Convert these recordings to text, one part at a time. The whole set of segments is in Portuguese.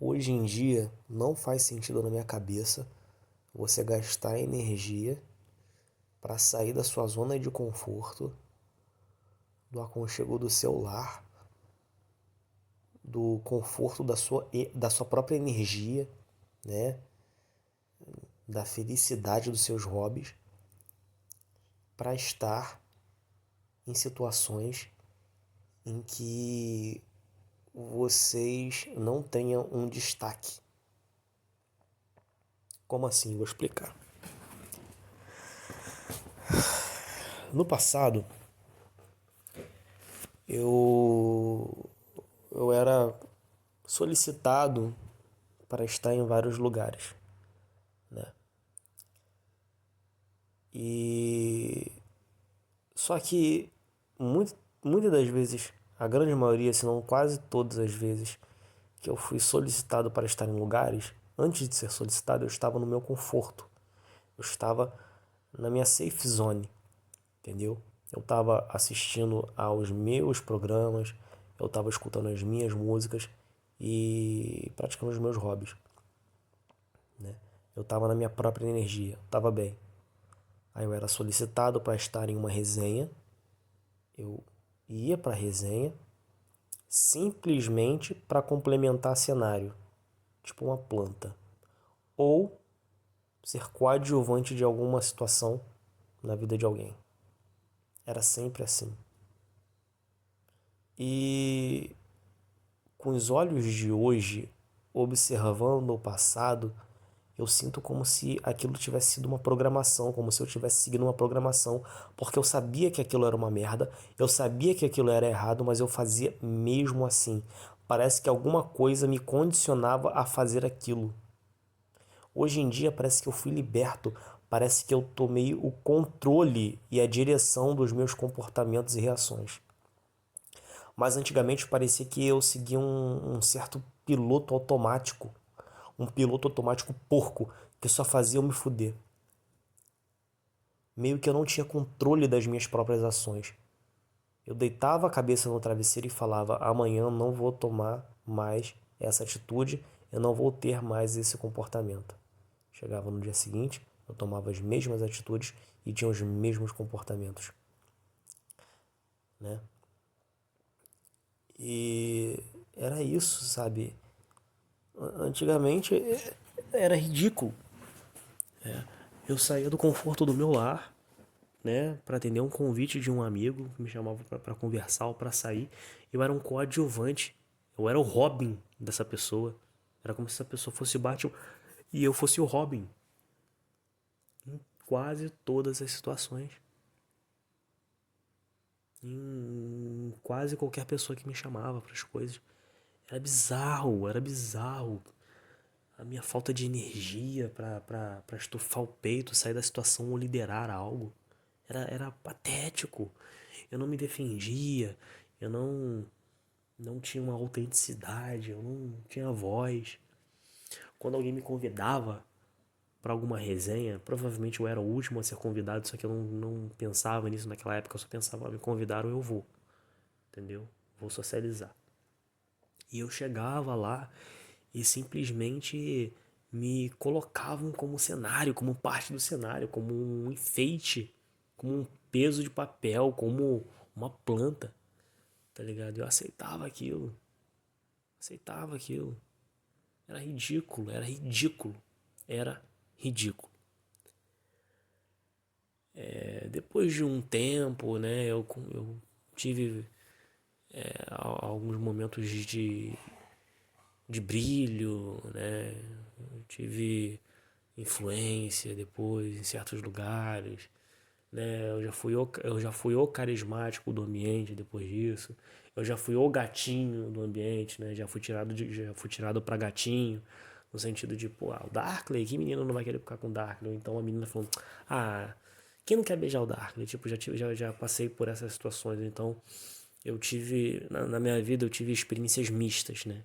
Hoje em dia não faz sentido na minha cabeça você gastar energia para sair da sua zona de conforto, do aconchego do seu lar, do conforto da sua própria energia, né? Da felicidade dos seus hobbies, para estar em situações em que vocês não tenham um destaque. Como assim? Vou explicar. No passado, eu eu era solicitado para estar em vários lugares, né? E só que muitas das vezes, a grande maioria, se não quase todas as vezes que eu fui solicitado para estar em lugares, antes de ser solicitado, eu estava no meu conforto. Eu estava na minha safe zone, entendeu? Eu estava assistindo aos meus programas, eu estava escutando as minhas músicas e praticando os meus hobbies, né? Eu estava na minha própria energia, estava bem. Aí eu era solicitado para estar em uma resenha, eu ia para a resenha simplesmente para complementar cenário, tipo uma planta, ou ser coadjuvante de alguma situação na vida de alguém. Era sempre assim. E com os olhos de hoje, observando o passado, eu sinto como se aquilo tivesse sido uma programação, como se eu tivesse seguido uma programação, porque eu sabia que aquilo era uma merda, eu sabia que aquilo era errado, mas eu fazia mesmo assim. Parece que alguma coisa me condicionava a fazer aquilo. Hoje em dia parece que eu fui liberto, parece que eu tomei o controle e a direção dos meus comportamentos e reações. Mas antigamente parecia que eu seguia um certo piloto automático, um piloto automático porco, que só fazia eu me fuder. Meio que eu não tinha controle das minhas próprias ações. Eu deitava a cabeça no travesseiro e falava: amanhã eu não vou tomar mais essa atitude, eu não vou ter mais esse comportamento. Chegava no dia seguinte, eu tomava as mesmas atitudes e tinha os mesmos comportamentos, né? E era isso, sabe? Antigamente era ridículo. Eu saía do conforto do meu lar, né, para atender um convite de um amigo que me chamava para conversar ou para sair. Eu era um coadjuvante. Eu era o Robin dessa pessoa. Era como se essa pessoa fosse o Batman e eu fosse o Robin em quase todas as situações. Em quase qualquer pessoa que me chamava para as coisas. Era bizarro, era bizarro. A minha falta de energia para estufar o peito, sair da situação ou liderar algo. Era patético. Eu não me defendia, eu não tinha uma autenticidade, eu não tinha voz. Quando alguém me convidava para alguma resenha, provavelmente eu era o último a ser convidado, só que eu não pensava nisso naquela época, eu só pensava: me convidaram, eu vou, entendeu? Vou socializar. E eu chegava lá e simplesmente me colocavam como cenário, como parte do cenário, como um enfeite, como um peso de papel, como uma planta, tá ligado? Eu aceitava aquilo, aceitava aquilo. Era ridículo, era ridículo, era ridículo. Depois de um tempo, né, eu tive alguns momentos de brilho, né? Eu tive influência depois em certos lugares, né? Eu já fui o carismático do ambiente depois disso. Eu já fui o gatinho do ambiente, né? Já fui tirado para gatinho, no sentido de, pô, o Darkley, que menino não vai querer ficar com o Darkley? Ou então a menina falou: "Ah, quem não quer beijar o Darkley?" Tipo, já passei por essas situações, então eu tive na minha vida eu tive experiências mistas, né?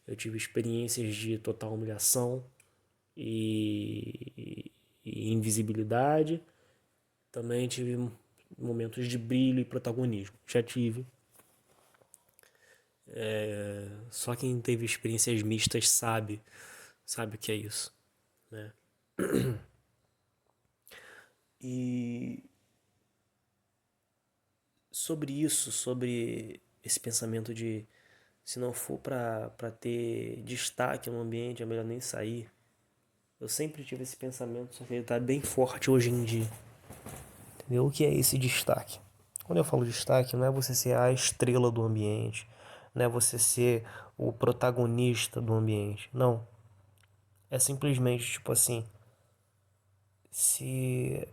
Eu tive experiências de total humilhação e invisibilidade. Também tive momentos de brilho e protagonismo. Já tive. Só quem teve experiências mistas sabe o que é isso, né? E sobre isso, sobre esse pensamento de se não for para ter destaque no ambiente, é melhor nem sair. Eu sempre tive esse pensamento, só que ele tá bem forte hoje em dia. Entendeu? O que é esse destaque? Quando eu falo destaque, não é você ser a estrela do ambiente, não é você ser o protagonista do ambiente. Não. É simplesmente tipo assim, se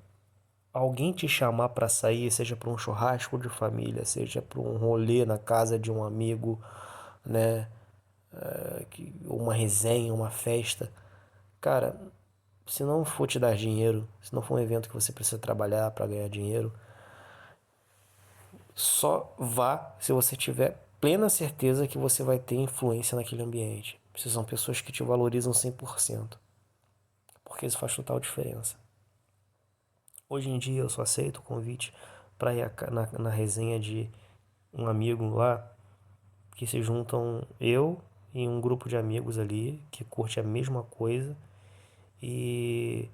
alguém te chamar para sair, seja para um churrasco de família, seja para um rolê na casa de um amigo, né, uma resenha, uma festa, cara, se não for te dar dinheiro, se não for um evento que você precisa trabalhar para ganhar dinheiro, só vá se você tiver plena certeza que você vai ter influência naquele ambiente. Se são pessoas que te valorizam 100%, porque isso faz total diferença. Hoje em dia eu só aceito o convite para ir na resenha de um amigo lá, que se juntam eu e um grupo de amigos ali que curte a mesma coisa e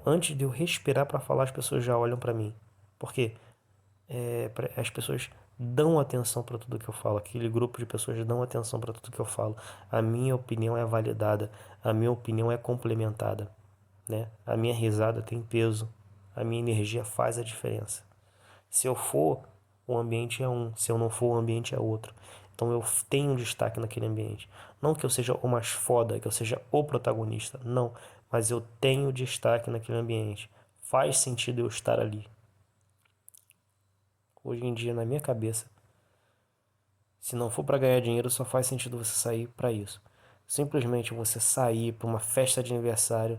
antes de eu respirar para falar as pessoas já olham para mim. Porque as pessoas dão atenção para tudo que eu falo, aquele grupo de pessoas dão atenção para tudo que eu falo. A minha opinião é validada, a minha opinião é complementada, né? A minha risada tem peso, a minha energia faz a diferença. Se eu for, o ambiente é um, se eu não for, o ambiente é outro. Então eu tenho destaque naquele ambiente. Não que eu seja o mais foda, que eu seja o protagonista, não, mas eu tenho destaque naquele ambiente. Faz sentido eu estar ali. Hoje em dia, na minha cabeça, se não for para ganhar dinheiro, só faz sentido você sair para isso. Simplesmente você sair para uma festa de aniversário,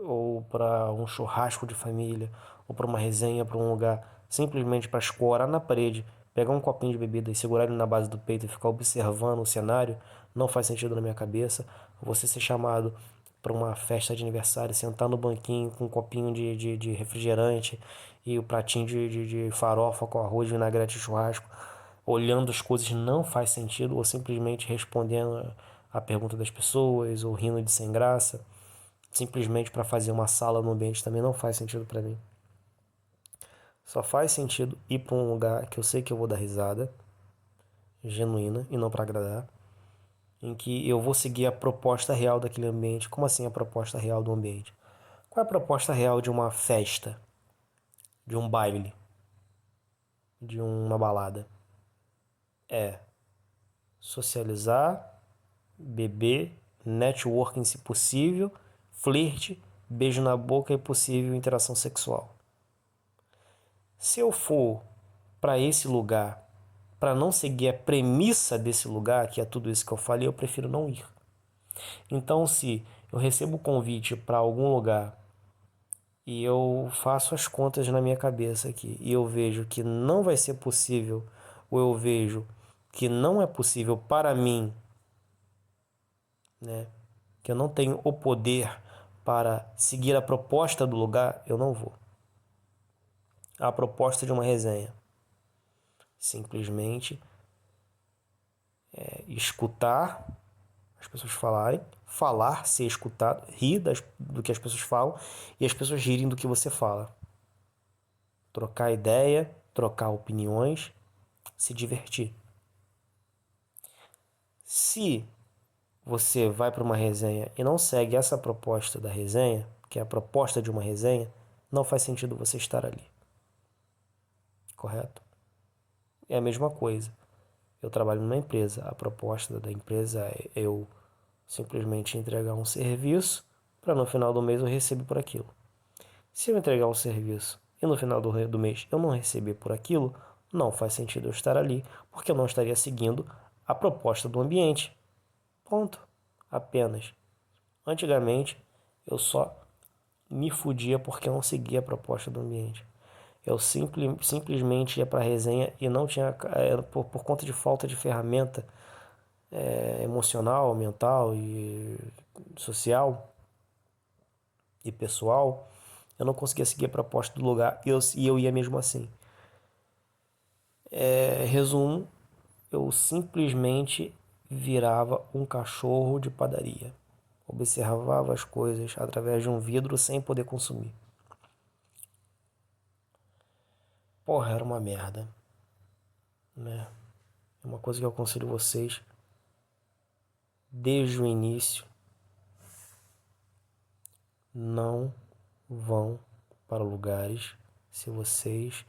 ou para um churrasco de família, ou para uma resenha, para um lugar, simplesmente para escorar na parede, pegar um copinho de bebida e segurar ele na base do peito e ficar observando o cenário, não faz sentido na minha cabeça. Você ser chamado para uma festa de aniversário, sentar no banquinho com um copinho de refrigerante e o pratinho de farofa com arroz, vinagrete e churrasco, olhando as coisas não faz sentido, ou simplesmente respondendo a pergunta das pessoas, ou rindo de sem graça, simplesmente para fazer uma sala no ambiente também não faz sentido para mim. Só faz sentido ir para um lugar que eu sei que eu vou dar risada, genuína e não para agradar, em que eu vou seguir a proposta real daquele ambiente. Como assim a proposta real do ambiente? Qual é a proposta real de uma festa, de um baile, de uma balada? É socializar, beber, networking se possível, flerte, beijo na boca e possível interação sexual. Se eu for para esse lugar, para não seguir a premissa desse lugar, que é tudo isso que eu falei, eu prefiro não ir. Então, se eu recebo o convite para algum lugar e eu faço as contas na minha cabeça aqui e eu vejo que não vai ser possível, ou eu vejo que não é possível para mim, né, que eu não tenho o poder para seguir a proposta do lugar, eu não vou. A proposta de uma resenha. Simplesmente escutar as pessoas falarem, falar, ser escutado, rir do que as pessoas falam e as pessoas rirem do que você fala. Trocar ideia, trocar opiniões, se divertir. Se você vai para uma resenha e não segue essa proposta da resenha, que é a proposta de uma resenha, não faz sentido você estar ali. Correto? É a mesma coisa. Eu trabalho numa empresa. A proposta da empresa é eu simplesmente entregar um serviço para no final do mês eu receber por aquilo. Se eu entregar um serviço e no final do mês eu não receber por aquilo, não faz sentido eu estar ali, porque eu não estaria seguindo a proposta do ambiente. Ponto. Apenas. Antigamente, eu só me fudia porque eu não seguia a proposta do ambiente. Eu simplesmente ia para a resenha e não tinha, por conta de falta de ferramenta emocional, mental e social e pessoal, eu não conseguia seguir a proposta do lugar e eu ia mesmo assim. Resumo, eu simplesmente virava um cachorro de padaria. Observava as coisas através de um vidro sem poder consumir. Porra, era uma merda, né? É uma coisa que eu aconselho vocês desde o início: não vão para lugares se vocês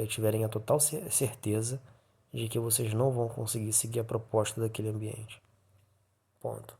tiverem a total certeza de que vocês não vão conseguir seguir a proposta daquele ambiente. Ponto.